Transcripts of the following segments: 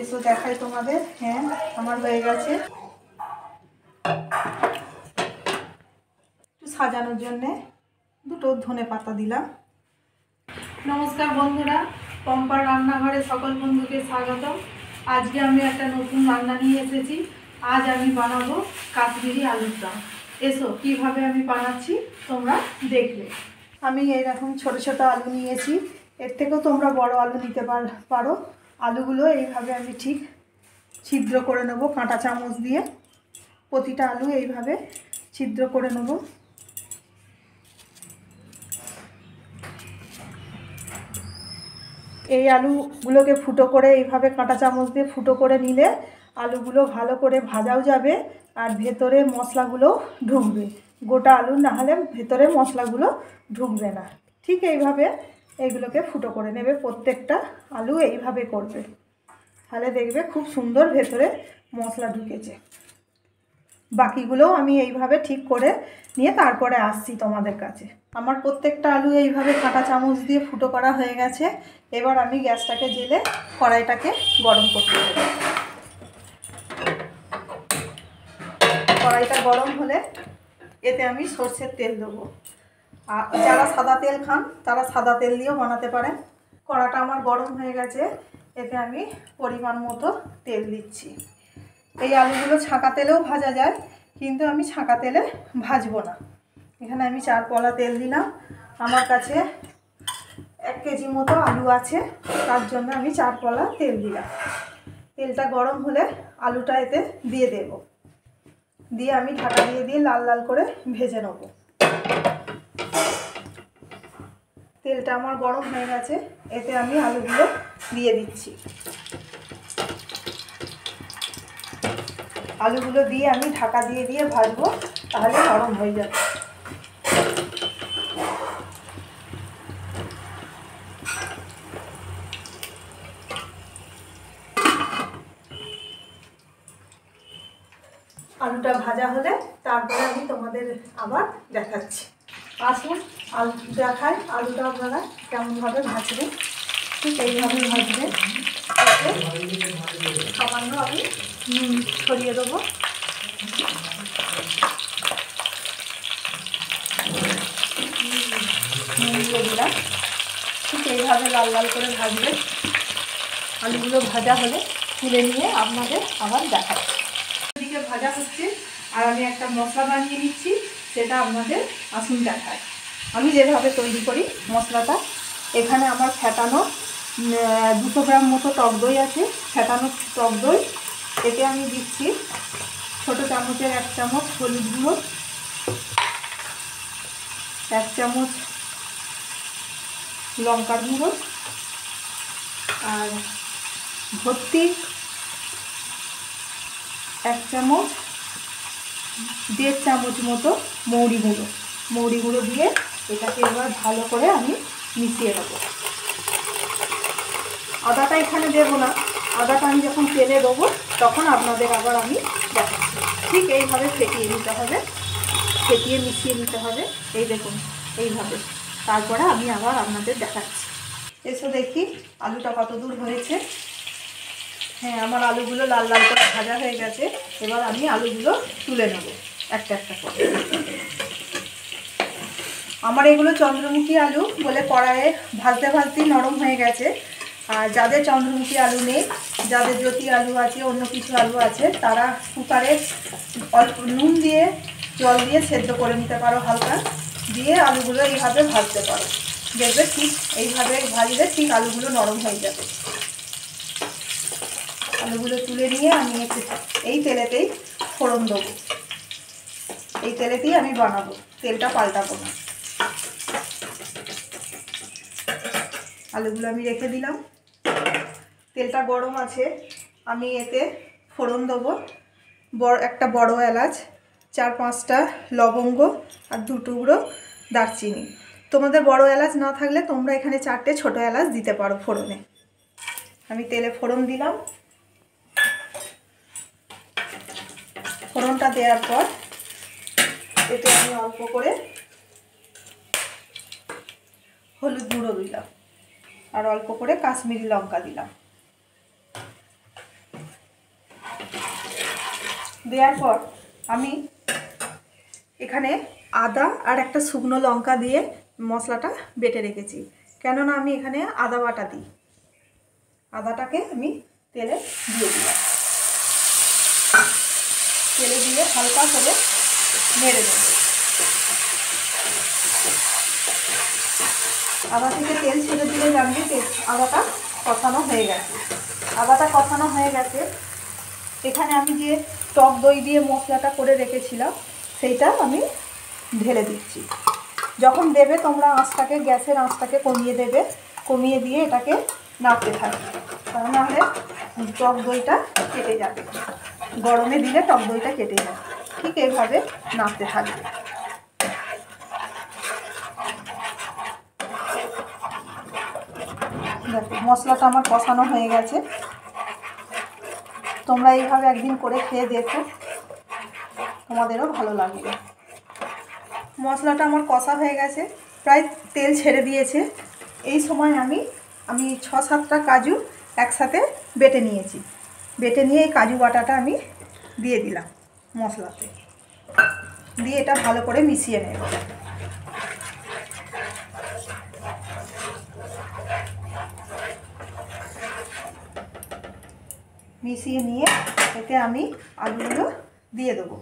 এসো দেখাই তোমাদের। হ্যাঁ, আমার হয়ে গেছে। একটু সাজানোর জন্যে দুটো ধনে পাতা দিলাম। নমস্কার বন্ধুরা, পম্পার রান্নাঘরে সকল বন্ধুকে স্বাগত। আজকে আমি একটা নতুন রান্না নিয়ে এসেছি। আজ আমি বানাবো কাশ্মীরি আলুর দম। এসো কিভাবে আমি বানাচ্ছি তোমরা দেখবে। আমি এইরকম ছোট ছোট আলু নিয়েছি, এর থেকেও তোমরা বড় আলু নিতে পারো। আলুগুলো এইভাবে আমি ঠিক ছিদ্র করে নেব কাঁটা চামচ দিয়ে। প্রতিটা আলু এইভাবে ছিদ্র করে নেব। এই আলুগুলোকে ফুটো করে এইভাবে কাঁটা চামচ দিয়ে ফুটো করে নিলে আলুগুলো ভালো করে ভাজাও যাবে আর ভেতরে মশলাগুলো ঢুকবে। গোটা আলু না হলে ভেতরে মশলাগুলো ঢুকবে না। ঠিক এইভাবে এইগুলোকে ফুটো করে নেবে। প্রত্যেকটা আলু এইভাবে করবে, তাহলে দেখবে খুব সুন্দর ভেতরে মশলা ঢুকেছে। বাকিগুলোও আমি এইভাবে ঠিক করে নিয়ে তারপরে আসছি তোমাদের কাছে। আমার প্রত্যেকটা আলু এইভাবে কাঁটা চামচ দিয়ে ফুটো করা হয়ে গেছে। এবার আমি গ্যাসটাকে জ্বেলে কড়াইটাকে গরম করতে দেব। কড়াইটা গরম হলে এতে আমি সরষের তেল দেবো। আর যারা সাদা তেল খান তারা সাদা তেল দিয়েও বানাতে পারেন। কড়াটা আমার গরম হয়ে গেছে, এতে আমি পরিমাণ মতো তেল দিচ্ছি। এই আলুগুলো ছাঁকা তেলেও ভাজা যায়, কিন্তু আমি ছাঁকা তেলে ভাজবো না। এখানে আমি 4 পলা তেল দিলাম। আমার কাছে 1 কেজি মতো আলু আছে, তার জন্য আমি 4 পলা তেল দিলাম। তেলটা গরম হলে আলুটা এতে দিয়ে দেব, দিয়ে আমি ঢাকা দিয়ে লাল লাল করে ভেজে নেব। তেলটা আমার গরম হয়ে গেছে, এতে আমি আলুগুলো দিয়ে দিচ্ছি। আলুগুলো দিয়ে আমি ঢাকা দিয়ে ভাজবো, তাহলে নরম হয়ে যাবে। আলুটা ভাজা হলে তারপরে আমি তোমাদের আবার দেখাচ্ছি। আসুন আলু দেখাই, আলুটা আপনারা কেমনভাবে ভাজবেন। ঠিক এইভাবে ভাজবেন। সামান্য আমি নুন ছড়িয়ে দেবো। নুন দিয়ে দিলাম। ঠিক এইভাবে লাল লাল করে ভাজবেন। আলুগুলো ভাজা হলে তুলে নিয়ে আপনাদের আবার দেখাচ্ছি। এদিকে ভাজা হচ্ছে আর আমি একটা মশলা বানিয়ে নিচ্ছি, সেটা আপনাদের আসুন দেখায়। আমি যেভাবে তৈরি করি মশলাটা, এখানে আমার ফেটানো 200 গ্রাম মতো টক দই আছে। ফেটানো টক দই, এতে আমি দিচ্ছি ছোটো চামচের 1 চামচ হলুদ গুঁড়ো, 1 চামচ লঙ্কার গুঁড়ো, আর ভর্তি 1 চামচ 1.5 চামচ মতো মৌরি গুঁড়ো দিয়ে এটাকে এবার ভালো করে আমি মিশিয়ে দেবো। আদাটা এখানে দেবো না, আদাটা আমি যখন তেলে দেবো তখন আপনাদের আবার আমি দেখাচ্ছি। ঠিক এইভাবে ফেটিয়ে নিতে হবে, ফেটিয়ে মিশিয়ে নিতে হবে। এই দেখুন এইভাবে, তারপরে আমি আবার আপনাদের দেখাচ্ছি। এসো দেখি আলুটা কত দূর হয়েছে। হ্যাঁ, আমার আলুগুলো লাল লাল করে ভাজা হয়ে গেছে। এবার আমি আলুগুলো তুলে নেব একটা একটা করে। আমার এগুলো চন্দ্রমুখী আলু বলে কড়াইয়ে ভাজতে ভাজতেই নরম হয়ে গেছে। আর যাদের চন্দ্রমুখী আলু নেই, যাদের জ্যোতি আলু আছে, অন্য কিছু আলু আছে, তারা কুকারে অল্প নুন দিয়ে জল দিয়ে সেদ্ধ করে নিতে পারো হালকা, দিয়ে আলুগুলো এইভাবে ভাজতে পারো। দেখবে ঠিক এইভাবে ভাজলে ঠিক আলুগুলো নরম হয়ে যাবে। আলুগুলো তুলে নিয়ে আমি এই তেলেতেই ফোড়ন দেবো। এই তেলেতেই আমি বানাবো, তেলটা পাল্টাবো না। আলুগুলো আমি রেখে দিলাম। তেলটা গরম আছে, আমি এতে ফোড়ন দেবো। একটা বড় এলাচ, 4-5টা লবঙ্গ আর 2 টুকরো দারচিনি। তোমাদের বড় এলাচ না থাকলে তোমরা এখানে 4টে ছোট এলাচ দিতে পারো ফোড়নে। আমি তেলে ফোড়ন দিলাম। ফোড়নটা দেওয়ার পর এতে আমি অল্প করে হলুদ গুঁড়ো দিলাম আর অল্প করে কাশ্মীরি লঙ্কা দিলাম। দেওয়ার পর আমি এখানে আদা আর একটা শুকনো লঙ্কা দিয়ে মশলাটা বেটে রেখেছি, কেননা আমি এখানে আদা বাটা দিই। আদাটাকে আমি তেলে দিয়ে দিলাম, তেলে দিয়ে হালকা করে নেড়ে দেব। আদা থেকে তেল ছেড়ে দিলে জানবি যে আদাটা কষানো হয়ে গেছে। আদাটা কষানো হয়ে গেছে। এখানে আমি যে টক দই দিয়ে মশলাটা করে রেখেছিলাম সেইটা আমি ঢেলে দিচ্ছি। যখন দেবে তোমরা আঁচটাকে, গ্যাসের আঁচটাকে কমিয়ে দেবে, কমিয়ে দিয়ে এটাকে নাড়তে থাকবে, তা নাহলে টক দইটা কেটে যাবে। গরমে দিলে টক দইটা কেটে যাবে। ঠিক এইভাবে নাড়তে থাকবে। দেখো মশলাটা আমার কষানো হয়ে গেছে। তোমরা এইভাবে একদিন করে খেয়ে দেখো, তোমাদেরও ভালো লাগবে। মশলাটা আমার কষা হয়ে গেছে, প্রায় তেল ছেড়ে দিয়েছে। এই সময় আমি 6-7টা কাজু একসাথে বেটে নিয়েছি। বেটে নিয়ে এই কাজু বাটাটা আমি দিয়ে দিলাম মশলাতে, দিয়ে এটা ভালো করে মিশিয়ে নেব। মিশিয়ে নিয়ে এতে আমি আলুগুলো দিয়ে দেবো।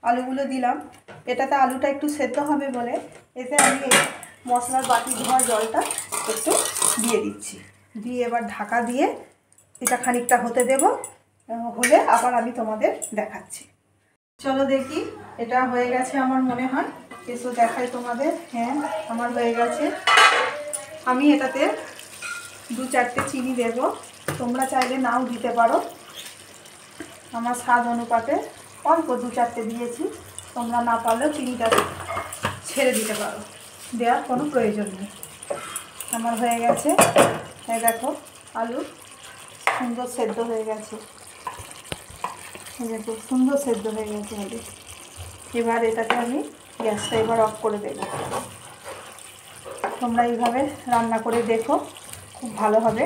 আলুগুলো দিলাম। এটাতে আলুটা একটু সেদ্ধ হবে বলে এতে আমি এই মশলার বাটি ধোয়া জলটা একটু দিয়ে দিচ্ছি। দিয়ে এবার ঢাকা দিয়ে এটা খানিকটা হতে দেব, হলে আবার আমি তোমাদের দেখাচ্ছি। চলো দেখি, এটা হয়ে গেছে আমার মনে হয়। এসো দেখাই তোমাদের। হ্যাঁ, আমার হয়ে গেছে। আমি এটাতে 2-4টে চিনি দেব, তোমরা চাইলে নাও দিতে পারো। আমার স্বাদ অনুপাতে অল্প 2-4টে দিয়েছি, তোমরা না পারলেও চিনিটা ছেড়ে দিতে পারো, দেওয়ার কোনো প্রয়োজন নেই। আমার হয়ে গেছে। এই দেখো আলু সুন্দর সেদ্ধ হয়ে গেছে, দেখো সুন্দর সেদ্ধ হয়ে গেছে আলু। এবার এটাকে আমি গ্যাসটা এবার অফ করে দেব। তোমরা এইভাবে রান্না করে দেখো, খুব ভালো হবে।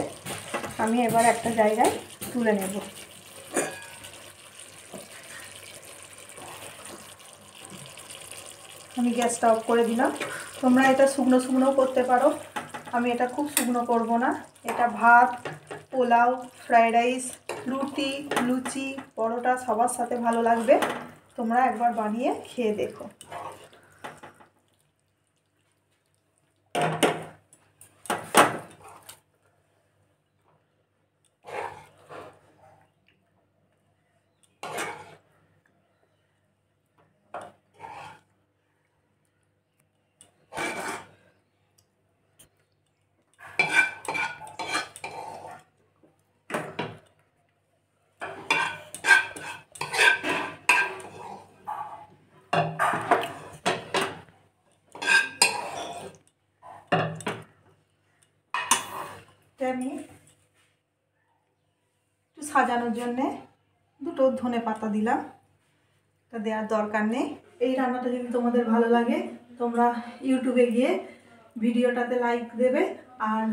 আমি এবার একটা জায়গায় তুলে নেব। আমি গ্যাসটা অফ করে দিলাম। তোমরা এটা শুকনো শুকনোও করতে পারো, আমি এটা খুব শুকনো করব না। এটা ভাত, পোলাও, ফ্রায়েড রাইস, রুটি, লুচি, পরোটা সবার সাথে ভালো লাগবে। তোমরা একবার বানিয়ে খেয়ে দেখো। আমি একটু সাজানোর জন্যে 2টো ধনে পাতা দিলাম, তা দেওয়ার দরকার নেই। এই রান্নাটা যদি তোমাদের ভালো লাগে তোমরা ইউটিউবে গিয়ে ভিডিওটাতে লাইক দেবে আর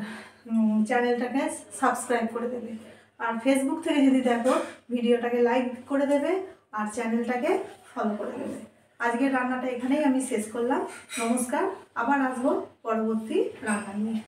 চ্যানেলটাকে সাবস্ক্রাইব করে দেবে। আর ফেসবুক থেকে যদি দেখো ভিডিওটাকে লাইক করে দেবে আর চ্যানেলটাকে ফলো করে দেবে। আজকের রান্নাটা এখানেই আমি শেষ করলাম। নমস্কার, আবার আসবো পরবর্তী রান্না নিয়ে।